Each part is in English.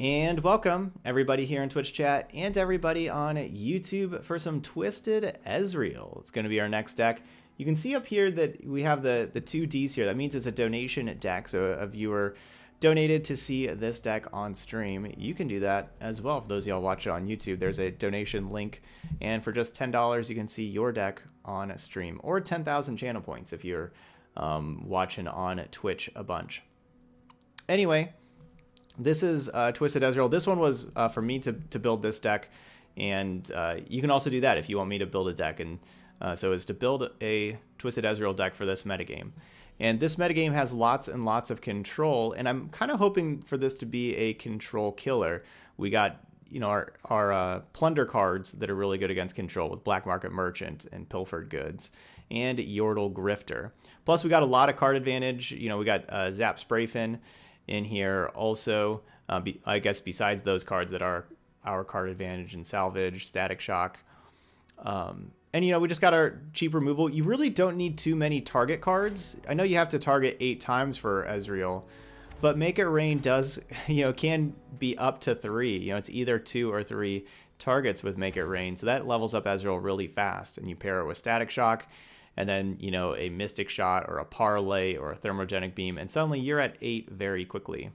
And welcome everybody here in Twitch chat and everybody on YouTube for some Twisted Ezreal. It's going to be our next deck. You can see up here that we have the 2Ds here. That means it's a donation deck. So a viewer donated to see this deck on stream. You can do that as well. For those of y'all watching on YouTube, there's a donation link. And for just $10, you can see your deck on stream. Or 10,000 channel points if you're watching on Twitch a bunch. Anyway, this is Twisted Ezreal. This one was for me to build this deck, and you can also do that if you want me to build a deck. And so it's to build a Twisted Ezreal deck for this metagame. And this metagame has lots and lots of control, and I'm kind of hoping for this to be a control killer. We got, you know, our plunder cards that are really good against control with Black Market Merchant and Pilfered Goods and Yordle Grifter. Plus, we got a lot of card advantage. You know, we got Zap Sprayfin in here also, I guess besides those cards that are our card advantage and salvage, static shock. And you know, we just got our cheap removal. You really don't need too many target cards. I know you have to target 8 times for Ezreal, but Make It Rain does, you know, can be up to 3. You know, it's either 2 or 3 targets with Make It Rain. So that levels up Ezreal really fast, and you pair it with static shock, and then, you know, a Mystic Shot or a Parlay or a Thermogenic Beam, and suddenly you're at 8 very quickly.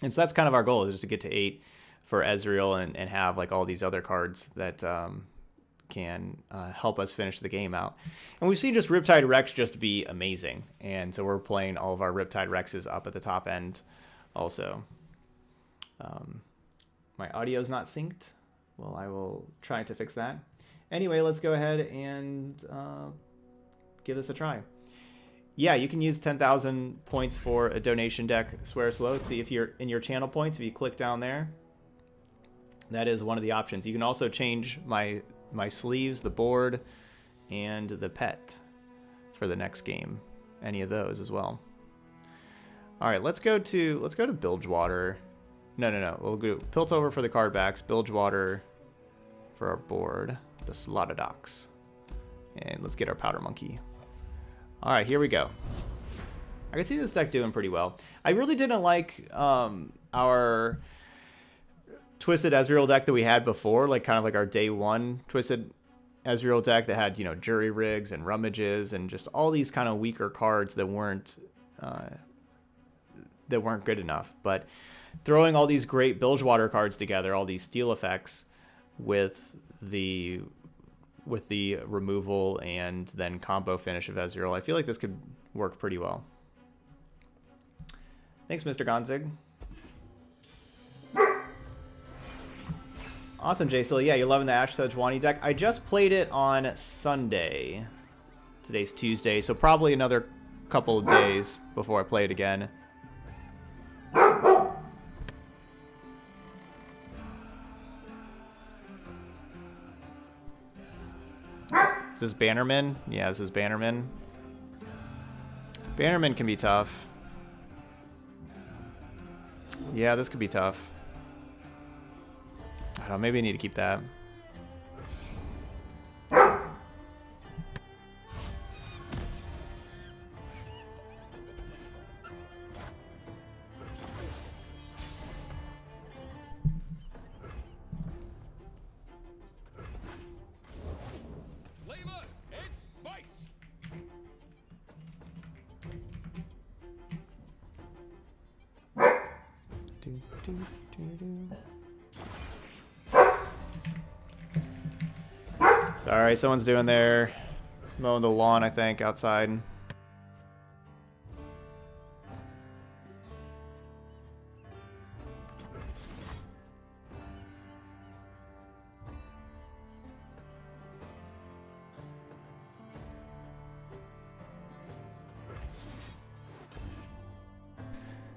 And so that's kind of our goal, is just to get to 8 for Ezreal and have like all these other cards that can help us finish the game out. And we've seen just Riptide Rex just be amazing. And so we're playing all of our Riptide Rexes up at the top end also. My audio's not synced. Well, I will try to fix that. Anyway, let's go ahead and give this a try. Yeah, you can use 10,000 points for a donation deck, Swear Slow. Let's see if you're in your channel points. If you click down there, that is one of the options. You can also change my sleeves, the board, and the pet for the next game. Any of those as well. All right, let's go to Bilgewater. No. We'll go Piltover for the card backs, Bilgewater for our board, the Slaughterdox. And let's get our Powder Monkey. All right, here we go. I can see this deck doing pretty well. I really didn't like our Twisted Ezreal deck that we had before, like kind of like our day one Twisted Ezreal deck that had, you know, Jury Rigs and Rummages and just all these kind of weaker cards that weren't good enough. But throwing all these great Bilgewater cards together, all these steal effects with the removal and then combo finish of Ezreal, I feel like this could work pretty well. Thanks, Mr. Gonzig. Awesome, Jay Silly. Yeah, you're loving the Ash Sejuani deck. I just played it on Sunday. Today's Tuesday, so probably another couple of days before I play it again. Is this Bannerman? Yeah, this is Bannerman. Bannerman can be tough. Yeah, this could be tough. I don't know, maybe I need to keep that. Sorry, someone's doing their mowing the lawn, I think, outside.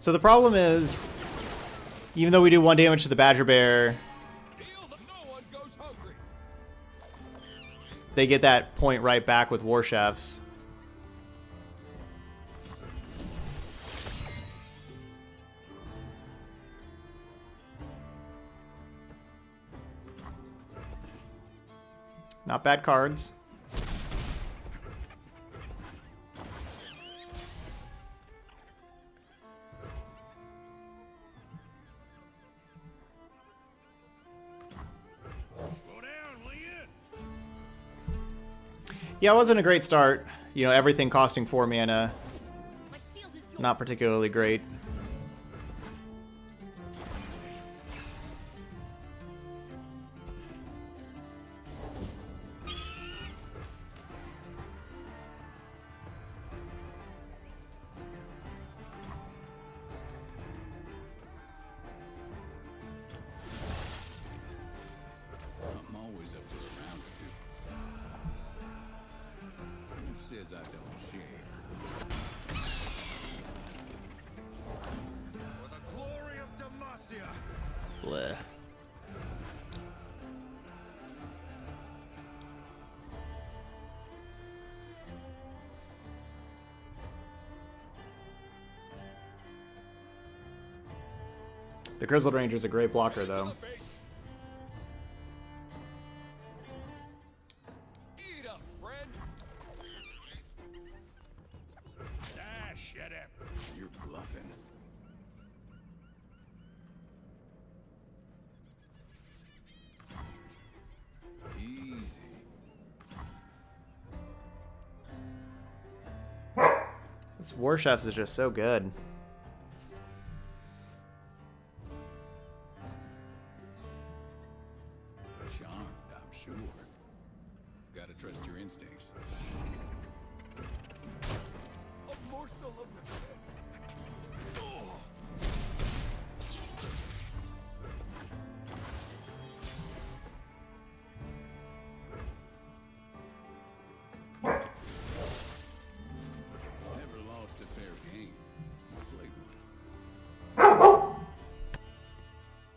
So the problem is, even though we do 1 damage to the Badger Bear, they get that point right back with War Chefs. Not bad cards. Yeah, it wasn't a great start. You know, everything costing 4 mana. Not particularly great. I'm always up for a round or two. Who says I don't share? For the glory of Demacia! Bleh. The Grizzled Ranger's a great blocker, though. Eat up, friend. Ah, shut up. You're bluffing. Easy. This War Chefs is just so good. Charmed, I'm sure. Gotta trust your instincts. A morsel of the Never lost a fair game. Played one.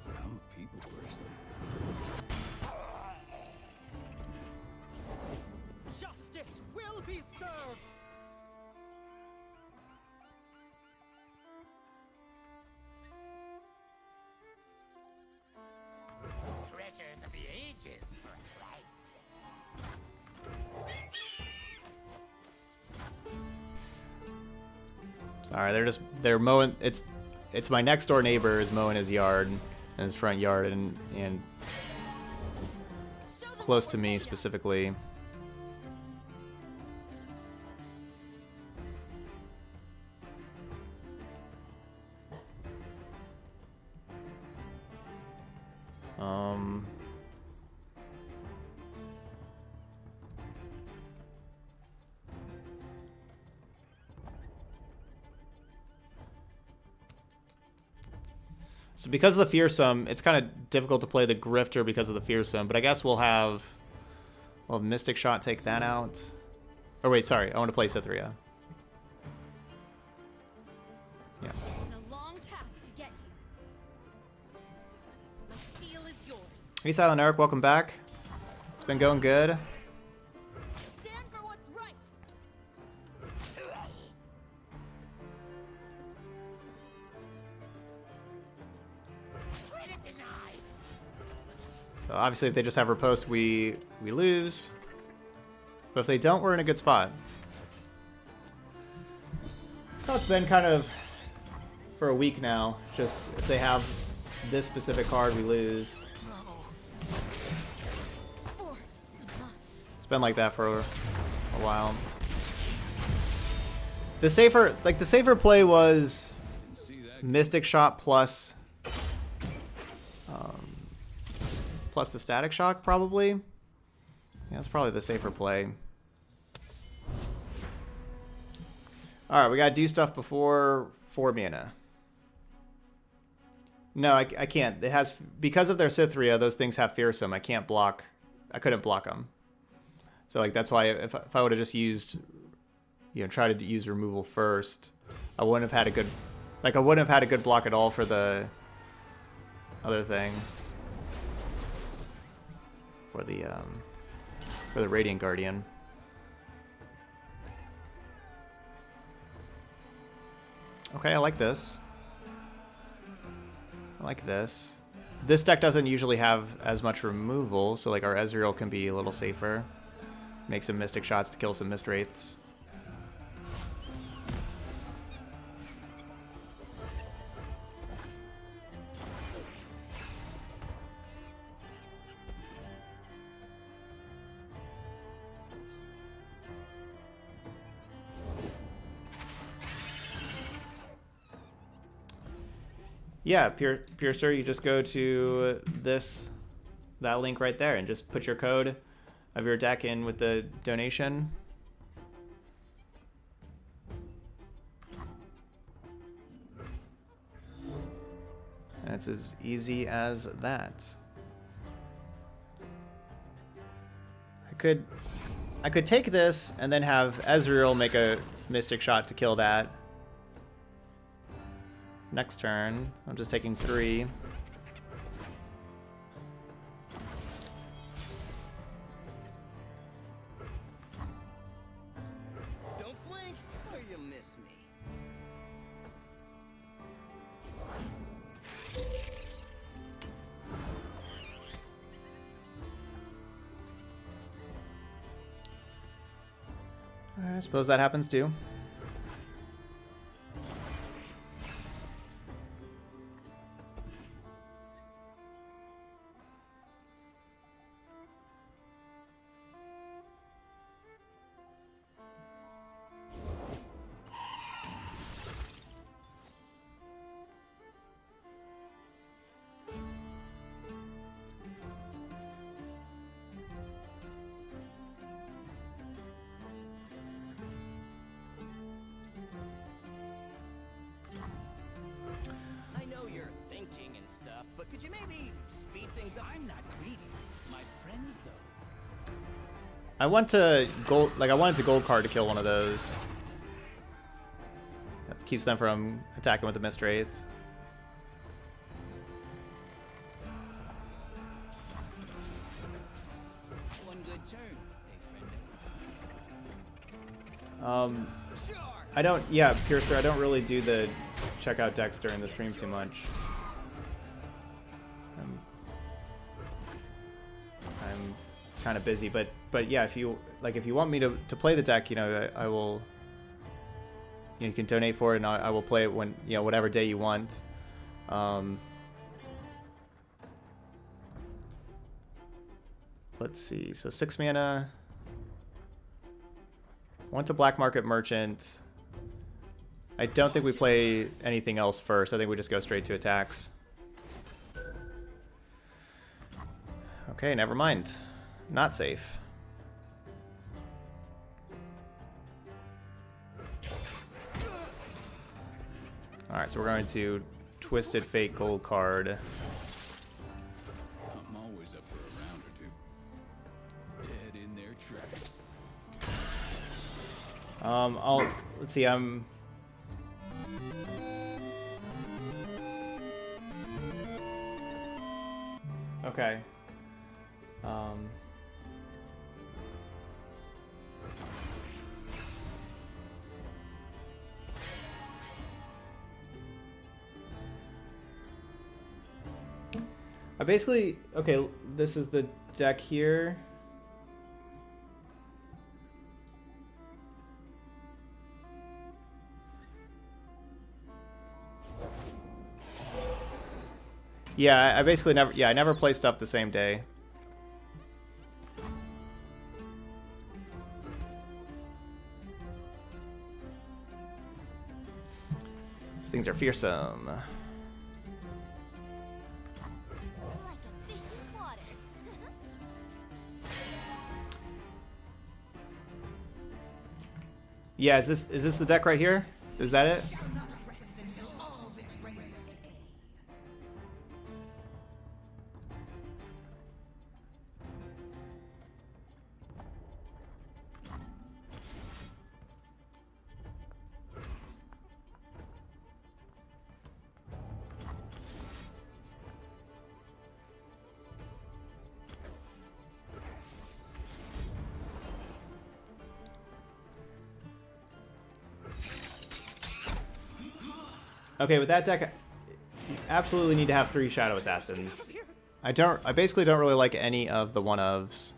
I'm a people person. Justice will be served! Treasures of the ages for a price. Sorry, they're mowing. It's my next door neighbor is mowing his yard, in his front yard, and close to me specifically. So because of the Fearsome, it's kind of difficult to play the Grifter because of the Fearsome, but I guess we'll have Mystic Shot take that out. Or wait, sorry, I want to play Cytherea. Yeah. A long path to get here. My steel is yours. Hey Silent Eric, welcome back. It's been going good. Stand for what's right. Credit denied. So obviously if they just have riposte, we lose. But if they don't, we're in a good spot. So it's been kind of for a week now. Just if they have this specific card, we lose. It's been like that for a while. The safer play was Mystic Shot plus the Static Shock, probably. Yeah, that's probably the safer play. Alright, we gotta do stuff before 4 mana. No, I can't. It has, because of their Cytherea, those things have Fearsome. I can't block. I couldn't block them. So like that's why if I would have just used, tried to use removal first, I wouldn't have had a good, I wouldn't have had a good block at all for the other thing. For the Radiant Guardian. Okay, I like this. I like this. This deck doesn't usually have as much removal, so like our Ezreal can be a little safer. Make some Mystic Shots to kill some Mist Wraiths. Yeah, Piercer, you just go to that link right there and just put your code of your deck in with the donation. And it's as easy as that. I could take this and then have Ezreal make a Mystic Shot to kill that. Next turn, I'm just taking 3. Don't blink or you miss me. I suppose that happens too. I know you're thinking and stuff, but could you maybe speed things up? I'm not greedy. My friends, though. I want to gold, like I wanted to gold card to kill one of those. That keeps them from attacking with the Mist Wraith. One good turn, friend. Sure. I don't, yeah, Piercer, I don't really do the checkout decks during the stream too much. I'm kind of busy, but yeah, if you want me to play the deck, you know, I will. You can donate for it, and I will play it when, you know, whatever day you want. Let's see. So 6 mana. Want to Black Market Merchant. I don't think we play anything else first. I think we just go straight to attacks. Okay, never mind. Not safe. Alright, so we're going to Twisted Fate gold card. I'm always up for a round or two. Dead in their tracks. Let's see, okay. I basically, okay, this is the deck here. Yeah, I basically never, I never play stuff the same day. These things are fearsome. Like a fish in water. Yeah, is this the deck right here? Is that it? Okay, with that deck, you absolutely need to have 3 Shadow Assassins. I basically don't really like any of the one-ofs.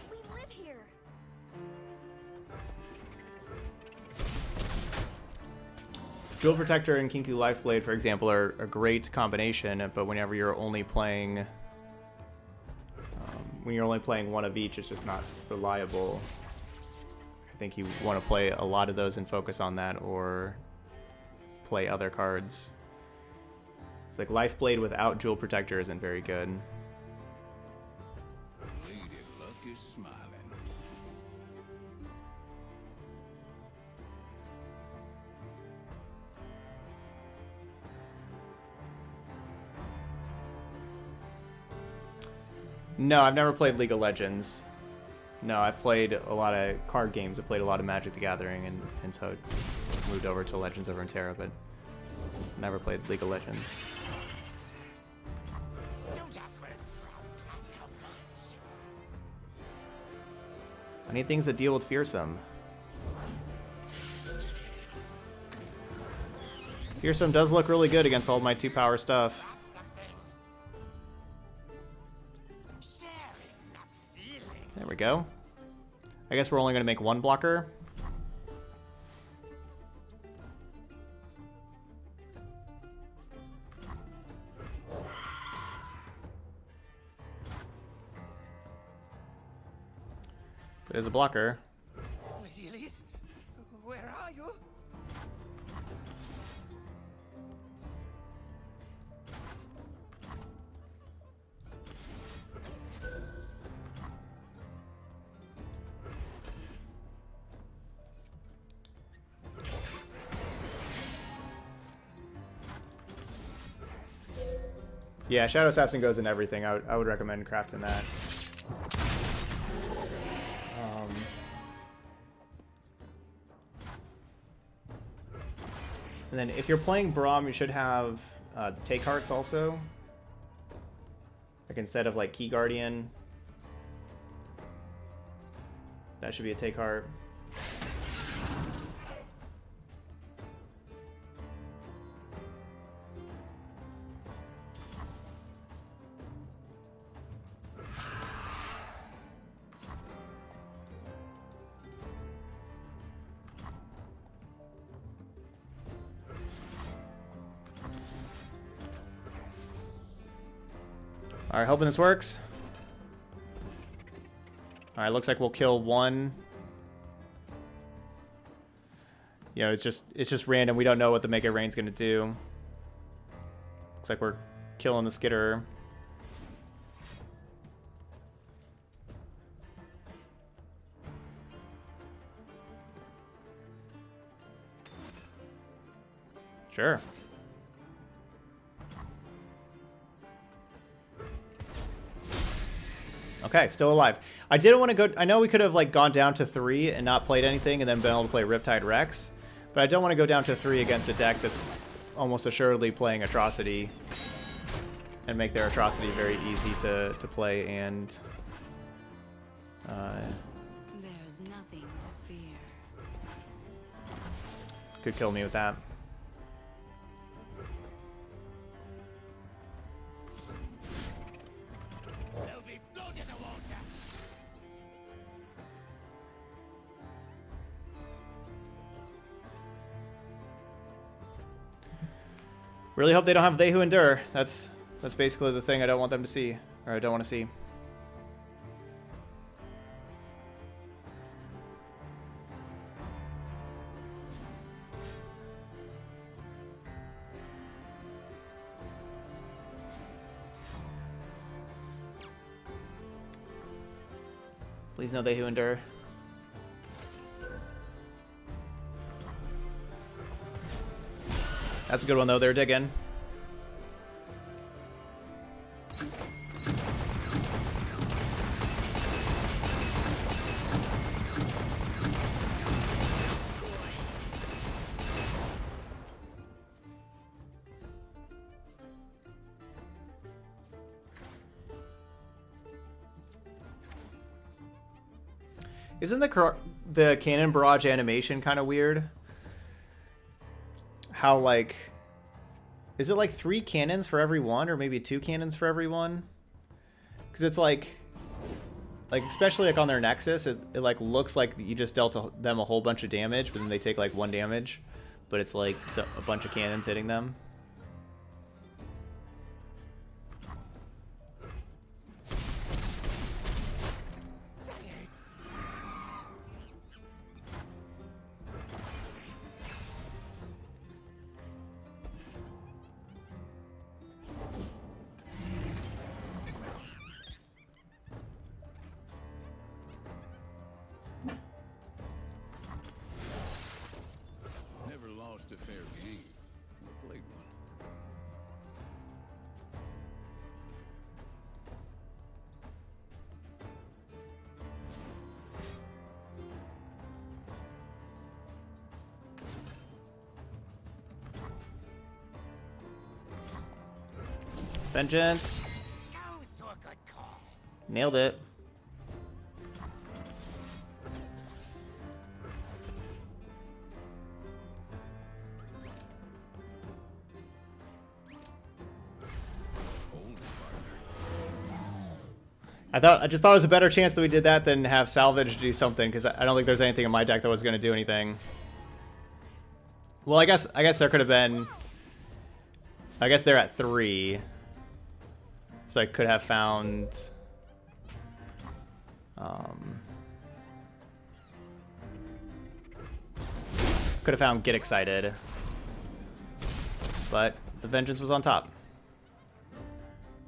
We live here. Jewel Protector and Kinku Lifeblade, for example, are a great combination, but whenever you're only playing... when you're only playing one of each, it's just not reliable. think you want to play a lot of those and focus on that, or play other cards. It's like Lifeblade without Jewel Protector isn't very good. Lady Luck is smiling. No, I've never played League of Legends. No, I've played a lot of card games. I've played a lot of Magic the Gathering, and so moved over to Legends of Runeterra, but never played League of Legends. Don't ask where it's from. Ask how much. I need things that deal with Fearsome. Fearsome does look really good against all my 2-power stuff. That's something. Sharing, not stealing. There we go. I guess we're only going to make one blocker. But as a blocker. Lady Elise, where are you? Yeah, Shadow Assassin goes in everything. I would recommend crafting that. And then if you're playing Braum, you should have Take Hearts also. Like instead of like Key Guardian. That should be a Take Heart. Alright, hoping this works. Alright, looks like we'll kill one. You know, it's just random. We don't know what the Mega Rain's gonna do. Looks like we're killing the Skitterer. Sure. Okay, still alive. I didn't want to go... I know we could have like gone down to 3 and not played anything and then been able to play Riptide Rex, but I don't want to go down to 3 against a deck that's almost assuredly playing Atrocity and make their Atrocity very easy to play and... There's nothing to fear. could kill me with that. They'll be floating in the water. Really hope they don't have They Who Endure. That's basically the thing I don't want them to see, or I don't want to see. Please no They Who Endure. That's a good one though, they're digging. Isn't the cannon barrage animation kind of weird? How like, is it like 3 cannons for every one, or maybe 2 cannons for every one? Because it's like especially like on their Nexus, it like looks like you just dealt them a whole bunch of damage, but then they take like 1 damage, but it's like a bunch of cannons hitting them. Vengeance. Goes to a good cause. Nailed it. I just thought it was a better chance that we did that than have salvage do something, because I don't think there's anything in my deck that was going to do anything. Well, I guess there could have been. I guess they're at 3, so I could have found. Could have found Get Excited, but the Vengeance was on top,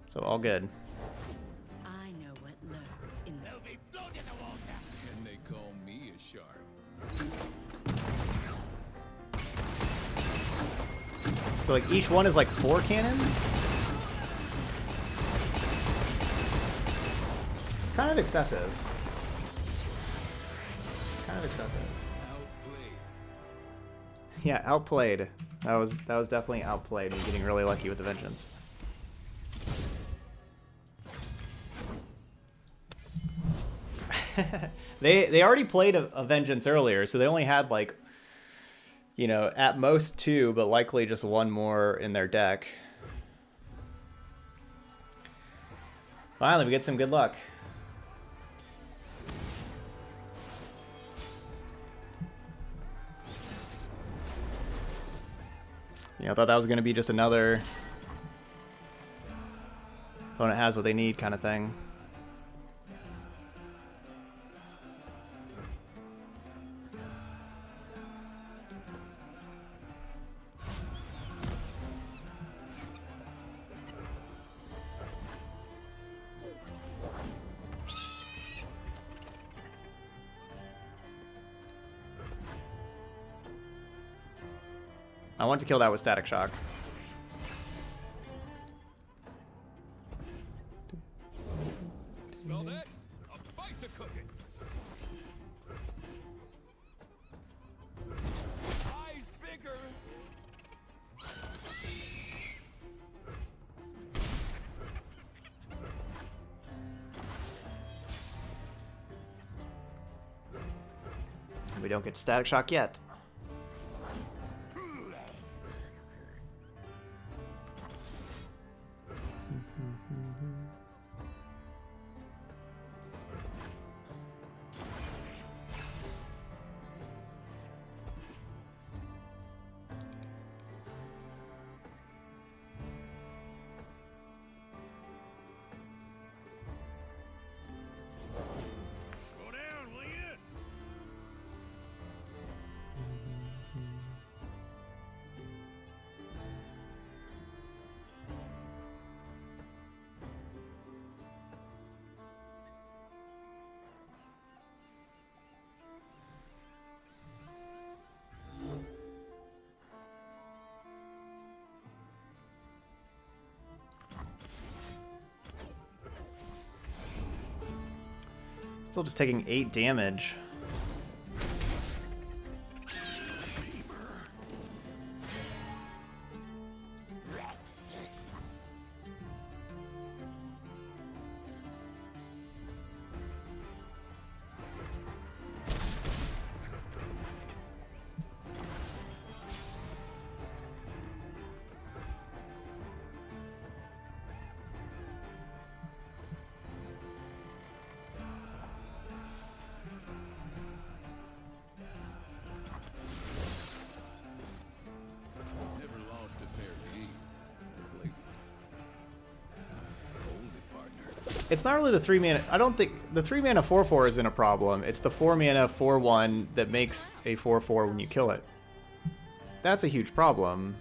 so all good. I know what lurks in the They'll be blown in the water. And they call me a shark. So like each one is like 4 cannons. It's kind of excessive. Kind of excessive. Outplayed. Yeah, outplayed. That was definitely outplayed. Me getting really lucky with the Vengeance. They already played a Vengeance earlier, so they only had like, you know, at most 2, but likely just 1 more in their deck. Finally, we get some good luck. Yeah, I thought that was going to be just another opponent has what they need kind of thing. I want to kill that with Static Shock. Smell that? A fight's a cooking. Eyes bigger. We don't get Static Shock yet. Slow down, will you? Still just taking 8 damage. Never lost a fair game. Played one. Hold it, partner. It's not really the 3 mana. I don't think the 3 mana 4/4 isn't a problem. It's the 4 mana 4/1 that makes a 4/4 when you kill it. That's a huge problem.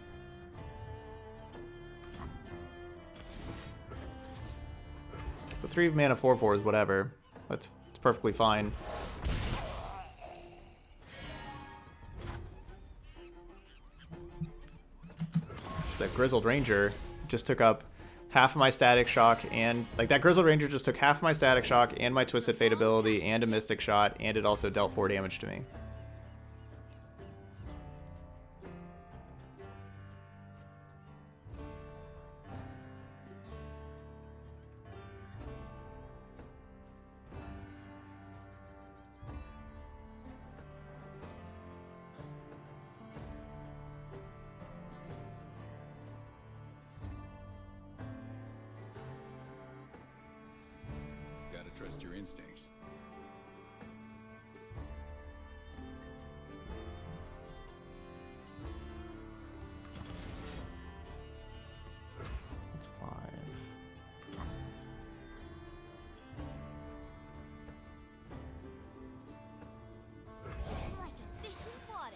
The 3 mana 4/4 is whatever. It's perfectly fine. That Grizzled Ranger just took up half of my Static Shock, and like that Grizzled Ranger just took half of my Static Shock and my Twisted Fate ability and a Mystic Shot, and it also dealt 4 damage to me. trust your instincts. That's 5. Like a fish in water.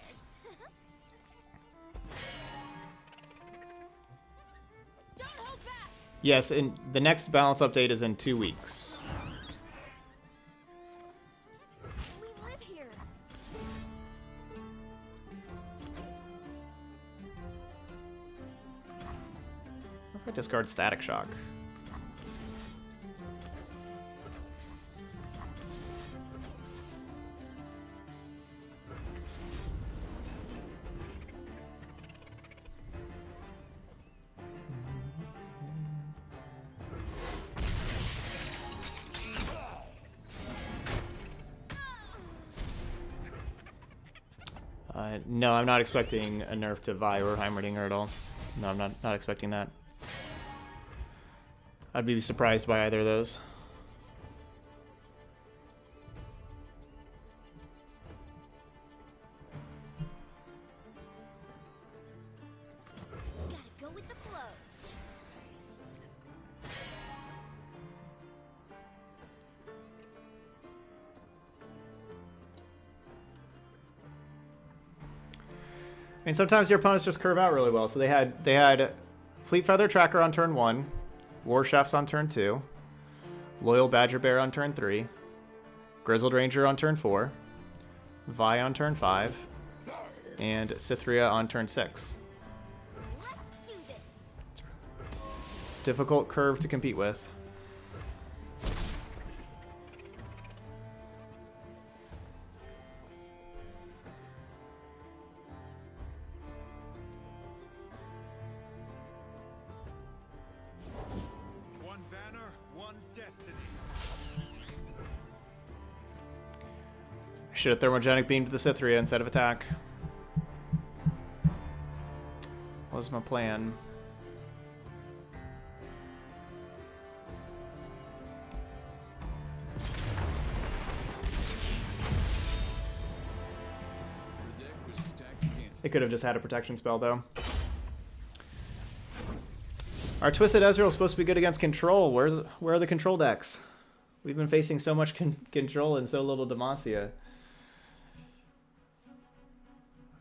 Don't hold back. Yes, and the next balance update is in 2 weeks. We live here. What if I discard Static Shock? No, I'm not expecting a nerf to Vi or Heimerdinger at all. No, I'm not expecting that. I'd be surprised by either of those. Gotta go with the flow. I mean, sometimes your opponents just curve out really well. So they had Fleet Feather Tracker on turn 1, War Chefs on turn 2, Loyal Badger Bear on turn 3, Grizzled Ranger on turn 4, Vi on turn 5, and Cythria on turn 6. Let's do this. Difficult curve to compete with. One banner, one destiny. I should have Thermogenic Beamed the Cythria instead of attack. What was my plan? The deck was stacked against. It could have just had a protection spell, though. Our Twisted Ezreal is supposed to be good against control. Where are the control decks? We've been facing so much control and so little Demacia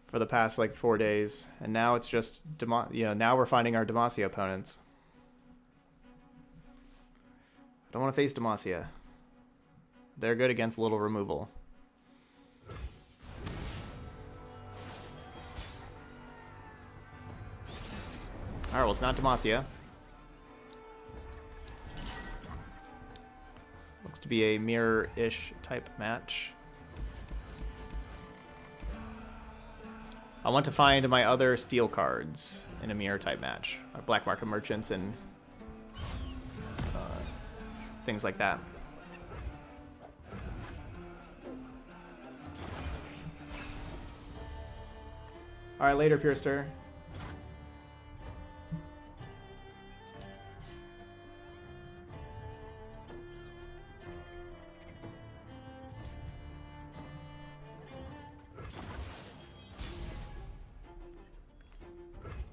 for the past like 4 days, and now it's just now we're finding our Demacia opponents. I don't want to face Demacia. They're good against little removal. All right, well, it's not Demacia. Looks to be a mirror-ish type match. I want to find my other steel cards in a mirror type match. Black market merchants and things like that. All right, later, Pierster.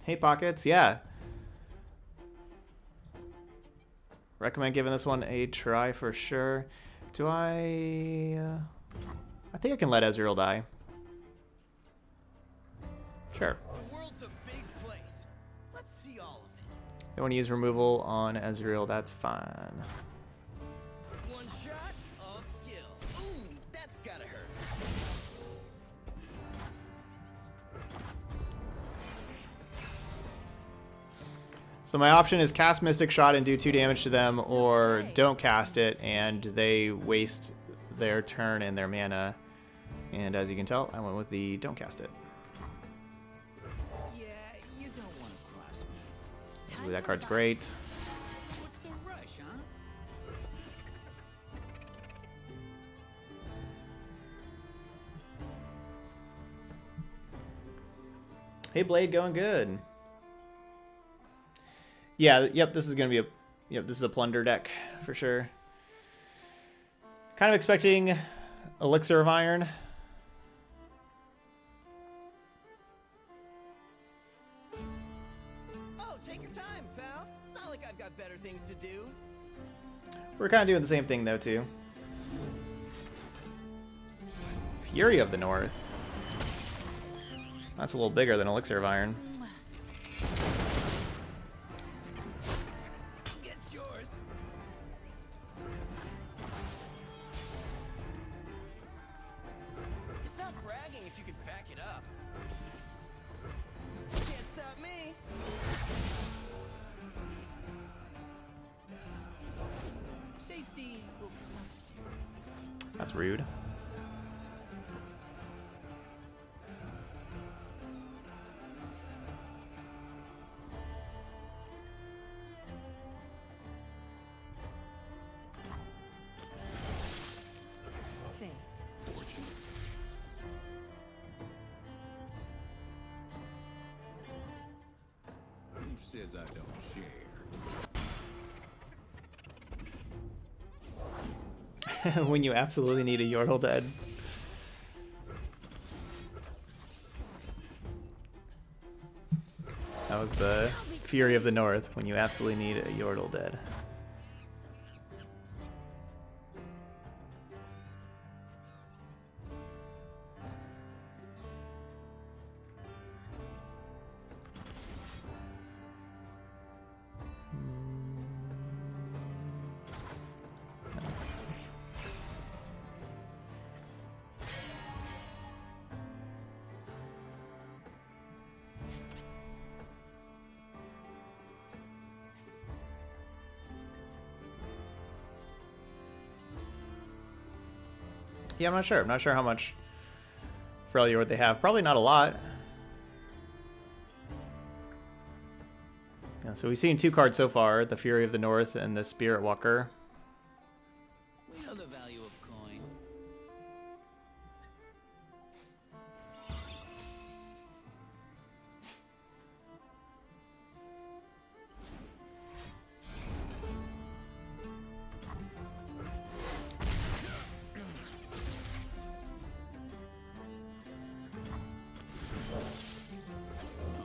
Hey, Pockets, yeah. Recommend giving this one a try for sure. Do I think I can let Ezreal die. Sure. The world's a big place. Let's see all of it. They want to use removal on Ezreal, that's fine. One shot, all skill. Ooh, that's gotta hurt. So my option is cast Mystic Shot and do 2 damage to them, or don't cast it and they waste their turn and their mana. And as you can tell, I went with the don't cast it. Yeah, you don't want to cross me. Ooh, that card's great. What's the rush, huh? Hey Blade, going good. Yeah, yep, this is gonna be this is a plunder deck for sure. Kind of expecting Elixir of Iron. Oh, take your time, pal. It's not like I've got better things to do. We're kind of doing the same thing, though, too. Fury of the North. That's a little bigger than Elixir of Iron. It's yours. It's not bragging if you can back it up. Can't stop me. Safety will cost you. That's rude. Fate. Fortune. Who says I don't share? When you absolutely need a Yordle dead. That was the Fury of the North, when you absolutely need a Yordle dead. Yeah, I'm not sure. I'm not sure how much Freljord they have. Probably not a lot. Yeah, so we've seen 2 cards so far, the Fury of the North and the Spirit Walker. We know the value of coin.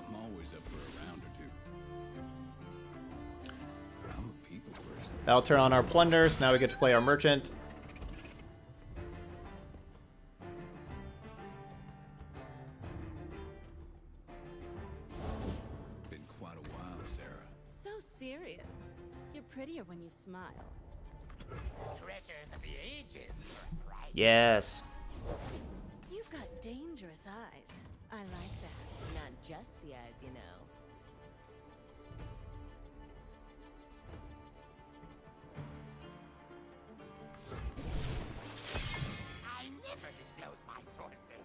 I'm always up for a round or two. I'm a people person. That'll turn on our Plunder, so now we get to play our Merchant. Been quite a while, Sarah. So serious. You're prettier when you smile. Treasures of the ages for a price. Yes. You've got dangerous eyes. I like that. Not just the eyes, you know. I never disclose my sources.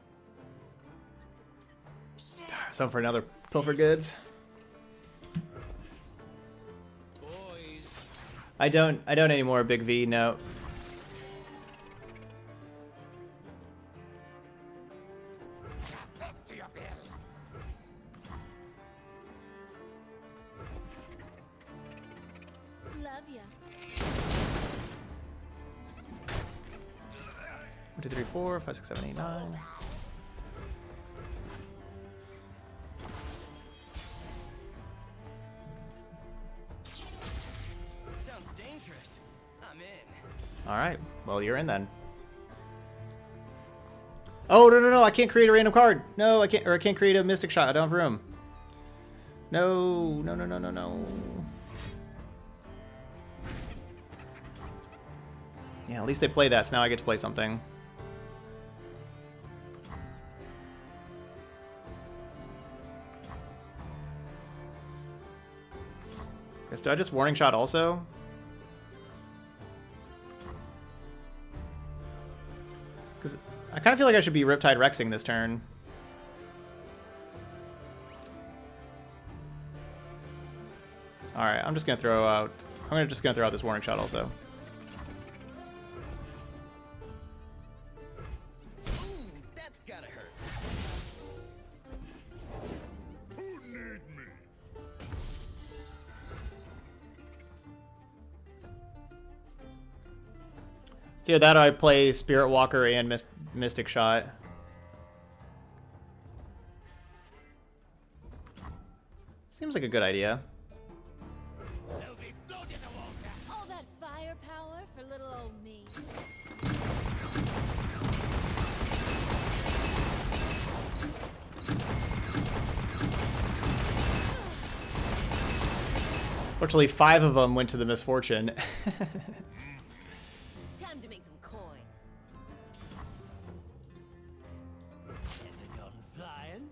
Something for another Pilfer Goods. Boys. I don't anymore, Big V, no. Add this to your bill. Love ya. 1, 2, 3, 4, 5, 6, 7, 8, 9. Sounds dangerous. I'm in. Alright, well, you're in then. Oh, no, I can't create a random card. No, I can't create a Mystic Shot. I don't have room. No. Yeah, at least they play that, so now I get to play something. Guess, do I just Warning Shot also? Because I kind of feel like I should be Riptide Rexing this turn. Alright, I'm just going to throw out... I'm just going to throw out this Warning Shot also. Ooh, that's gotta hurt. Who need me? So Either that or I play Spirit Walker and Mystic Shot. Seems like a good idea. All that firepower for little old me. Fortunately, 5 of them went to the Misfortune. Time to make some coin. Ever gone flying?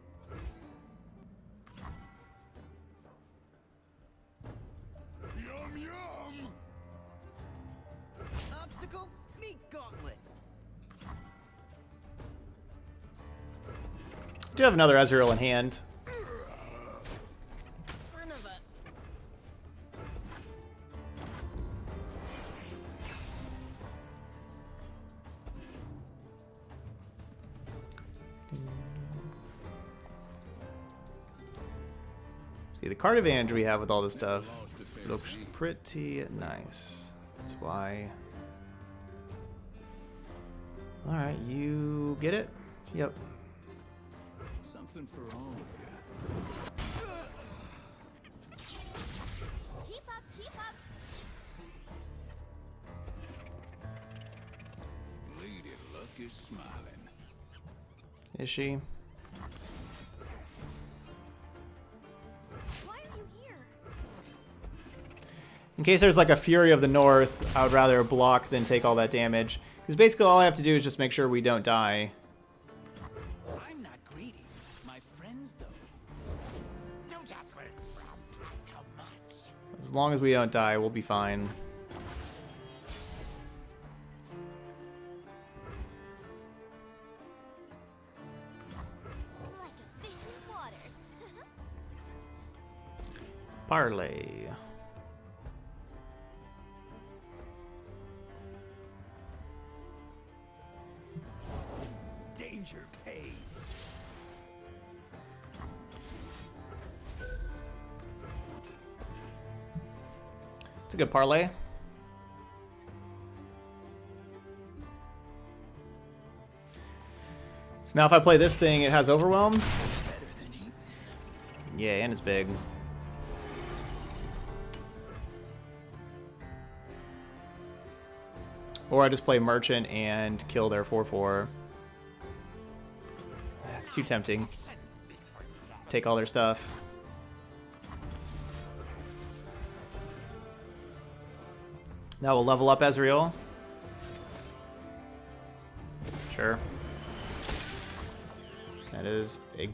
Yum yum! Obstacle? Meat gauntlet. Do have another Ezreal in hand. Son of a... See, the card advantage we have with all this stuff looks pretty nice. That's why. Alright, you get it? Yep. Something for all of Keep up, keep up. you. Lady Luck is smiling. Is she? Why are you here? In case there's like a Fury of the North, I would rather block than take all that damage. Because basically all I have to do is just make sure we don't die. I'm not greedy. My friends, though. Don't ask where it's from. Ask how much. As long as we don't die, we'll be fine. Like a fish in water. Parlay. Danger pays. It's a good parlay. So now if I play this thing, it has Overwhelm. Better than eat. Yeah, and it's big. Or I just play Merchant and kill their 4/4. That's too tempting. Take all their stuff. Now we'll level up Ezreal. Sure. That is a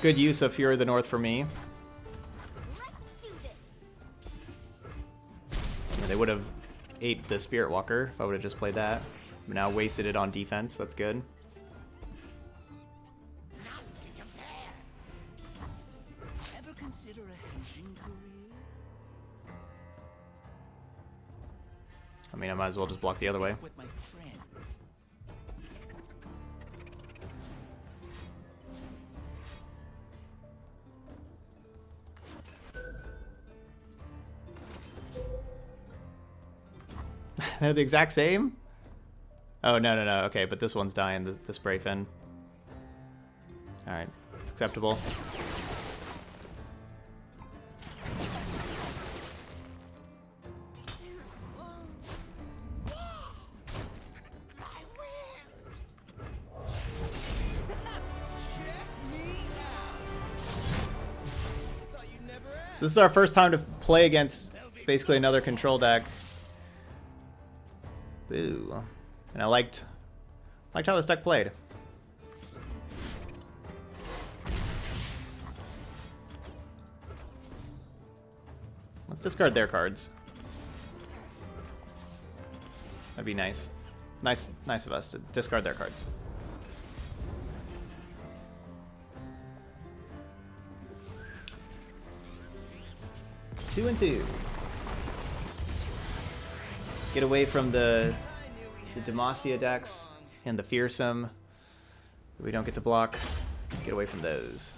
good use of Fury of the North for me. Let's do this. Yeah, they would have ate the Spirit Walker if I would have just played that. But now wasted it on defense. That's good. Ever consider a henging career? I mean, I might as well just block the other way. With my friends. They're the exact same? Oh, no. Okay, but this one's dying, the spray fin. Alright, it's acceptable. Check me out. I thought you'd never ask. So this is our first time to play against basically another control deck. Boo. And I liked how this deck played. Let's discard their cards. That'd be nice. Nice of us to discard their cards. Two and two. Get away from the Demacia decks and the Fearsome that we don't get to block. Get away from those.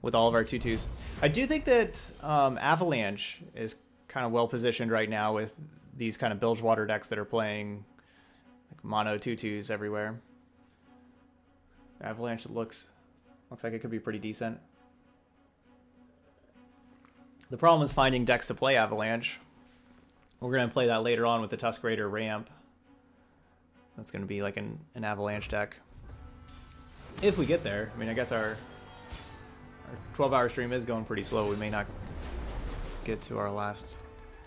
With all of our 2/2s. I do think that Avalanche is kind of well positioned right now with these kind of Bilgewater decks that are playing like mono 2/2s everywhere. Avalanche looks like it could be pretty decent. The problem is finding decks to play Avalanche. We're going to play that later on with the Tusk Raider ramp. That's going to be like an Avalanche deck. If we get there. I mean, I guess our 12-hour stream is going pretty slow. We may not get to our last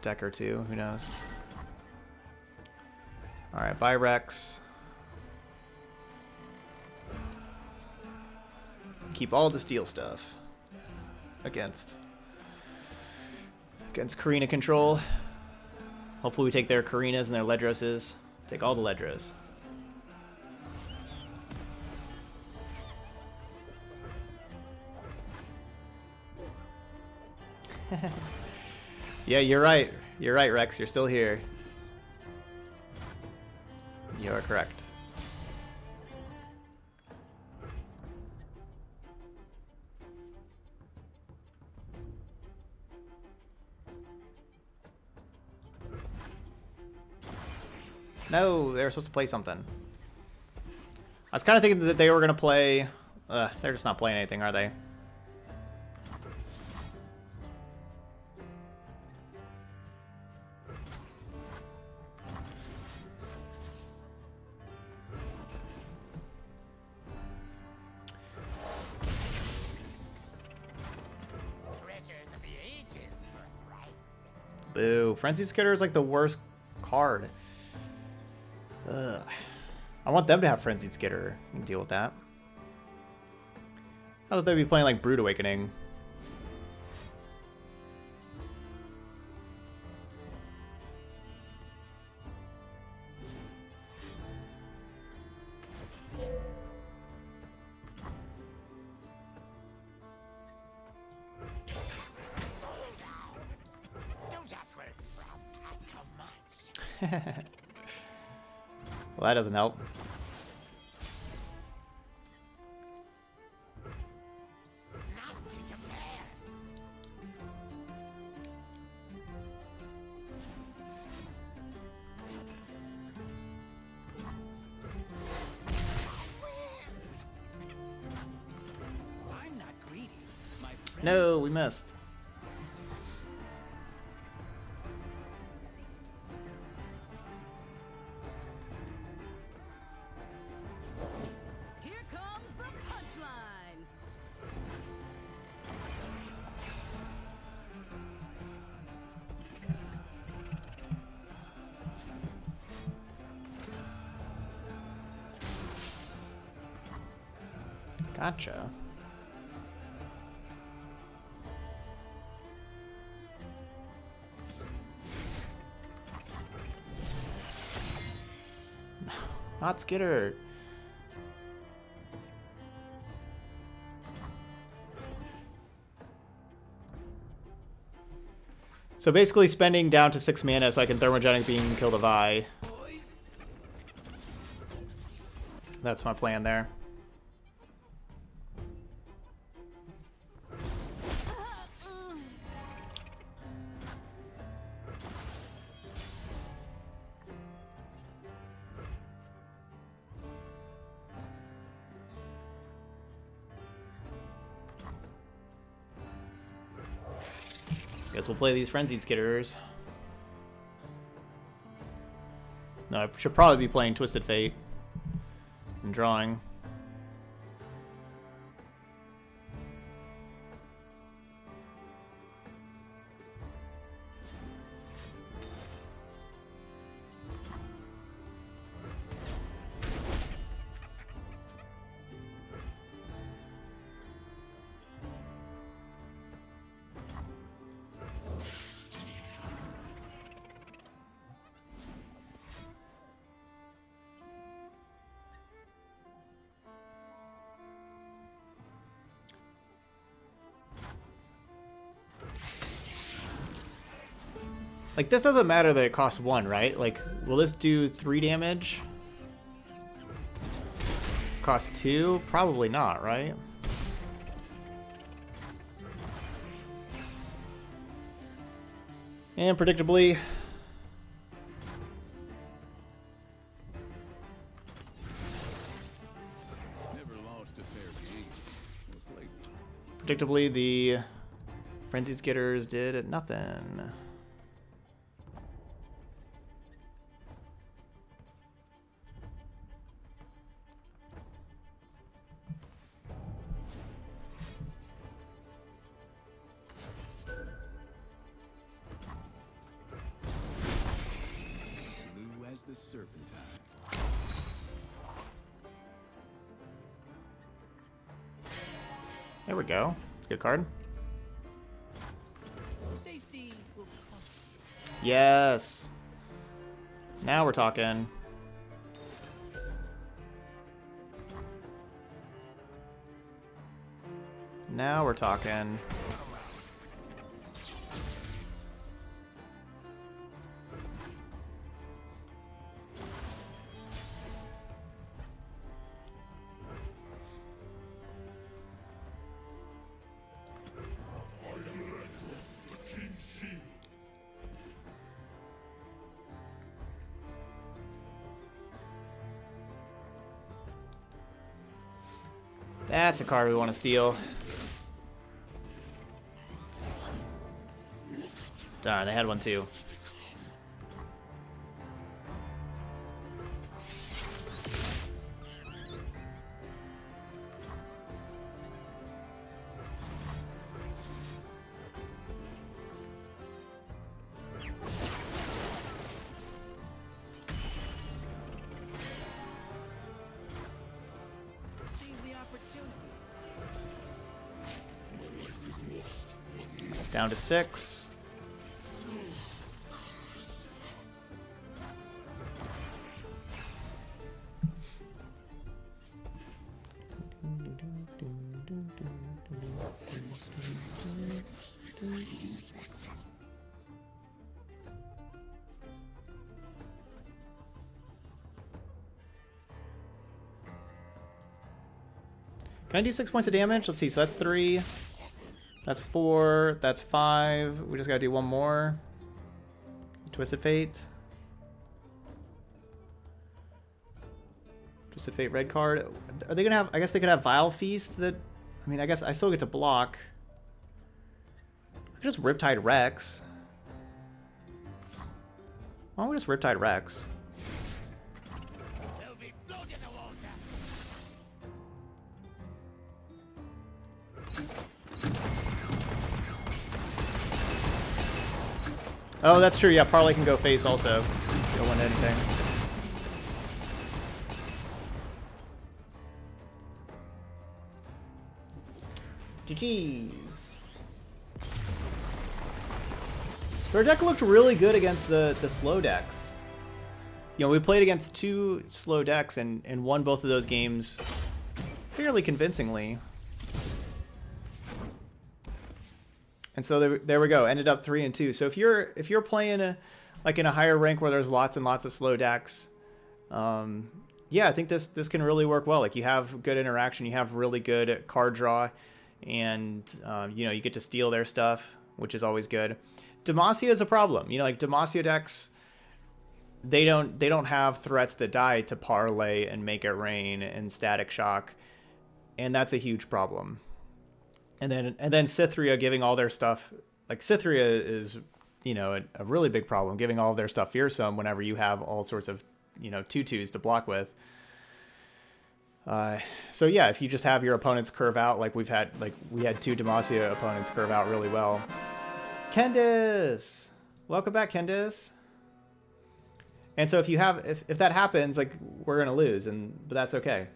deck or two. Who knows? Alright, bye Rex. Keep all the steel stuff against Karina control. Hopefully we take their Karinas and their Ledroses. Take all the Ledros. Yeah, you're right. You're right, Rex. You're still here. You are correct. No, they were supposed to play something. I was kind of thinking that they were going to play... they're just not playing anything, are they? Treasures of the ages for a price. Boo. Frenzy Skitter is like the worst card. Ugh. I want them to have Frenzied Skitter. We can deal with that. I thought they'd be playing like Brood Awakening. Don't ask where it's from, ask how much. Well, that doesn't help. Not to compare. I'm not greedy. My friends No, we missed. Here comes the punchline. Gotcha. Not Skitter. So basically spending down to 6 mana so I can Thermogenic Beam and kill the Vi. boys. That's my plan there. Guess we'll play these Frenzied Skitterers. No, I should probably be playing Twisted Fate and drawing. Like, this doesn't matter that it costs 1, right? Like, will this do 3 damage? Cost 2? Probably not, right? And predictably, Never lost a fair game. Was lately. predictably, the Frenzied Skitters did nothing. Blue as the serpentine. There we go. It's a good card. Safety will cost you. Yes. Now we're talking. Now we're talking. That's the card we want to steal. Darn, they had one too. Seize the opportunity. Down to 6. Can I do 6 points of damage? Let's see. So that's 3. That's 4. That's 5. We just gotta do one more. Twisted Fate. Twisted Fate red card. Are they gonna have? I guess they could have Vile Feast. That. I mean, I guess I still get to block. I could just Riptide Rex. Why don't we just Riptide Rex? They'll be floating in the water. Oh, that's true. Yeah, Parlay can go face also. Don't win anything. GG's. So our deck looked really good against the slow decks. You know, we played against 2 slow decks and won both of those games fairly convincingly. And so there we go. Ended up 3-2. So if you're playing like in a higher rank where there's lots and lots of slow decks, yeah, I think this can really work well. Like you have good interaction, you have really good card draw, and you know, you get to steal their stuff, which is always good. Demacia is a problem. You know, like Demacia decks, they don't have threats that die to parlay and make it rain and static shock, and that's a huge problem. And then Cythria giving all their stuff, like Cythria is, you know, a really big problem, giving all of their stuff fearsome whenever you have all sorts of, you know, 2/2s to block with. So yeah, if you just have your opponents curve out, like we had 2 Demacia opponents curve out really well. Kendis, welcome back, Kendis. And so if that happens, like we're gonna lose, but that's okay.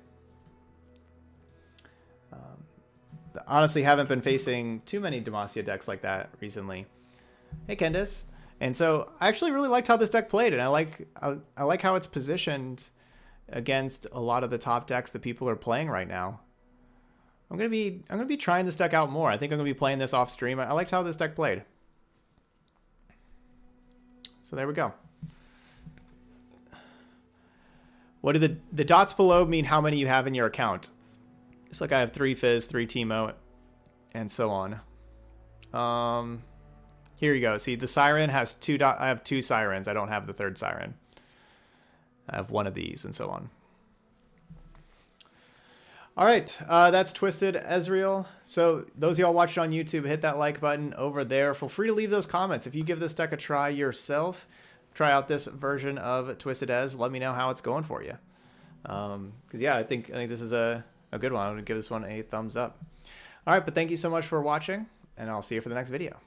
Honestly, haven't been facing too many Demacia decks like that recently. Hey, Kendis. And so I actually really liked how this deck played, and I like how it's positioned against a lot of the top decks that people are playing right now. I'm gonna be trying this deck out more. I think I'm gonna be playing this off stream. I liked how this deck played. So there we go. What do the dots below mean? How many you have in your account? It's like I have 3 Fizz, 3 Teemo, and so on. Here you go. See, the Siren has I have 2 Sirens. I don't have the 3rd Siren. I have 1 of these and so on. All right, that's Twisted Ezreal. So those of y'all watching on YouTube, hit that like button over there. Feel free to leave those comments. If you give this deck a try yourself, try out this version of Twisted Ez. Let me know how it's going for you. Because yeah, I think this is a good one. I'm gonna give this one a thumbs up. All right, but thank you so much for watching, and I'll see you for the next video.